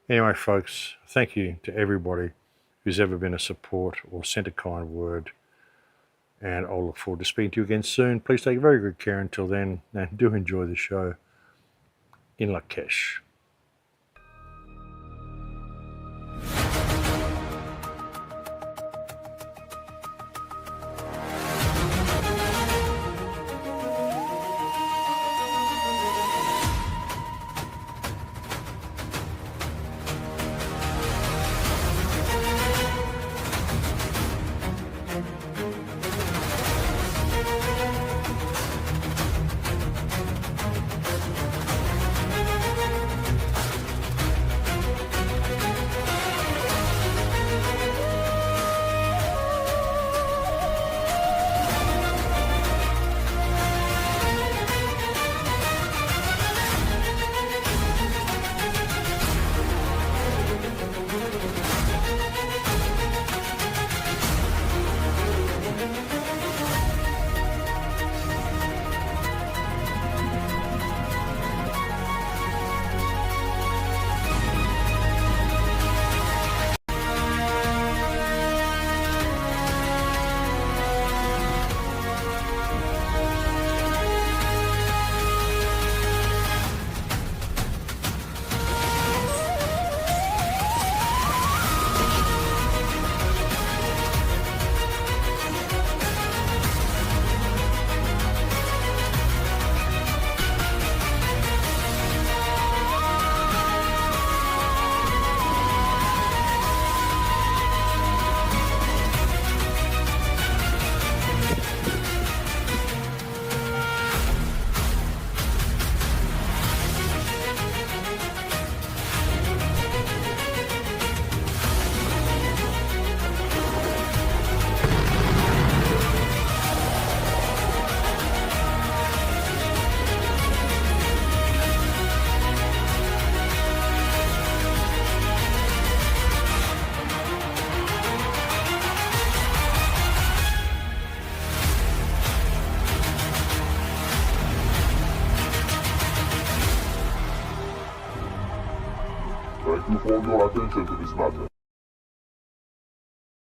Speaker 1: Anyway, folks, thank you to everybody who's ever been a support or sent a kind word. And I'll look forward to speaking to you again soon. Please take very good care until then, and do enjoy the show. In Lakesh.
Speaker 14: Thank you for your attention to this matter.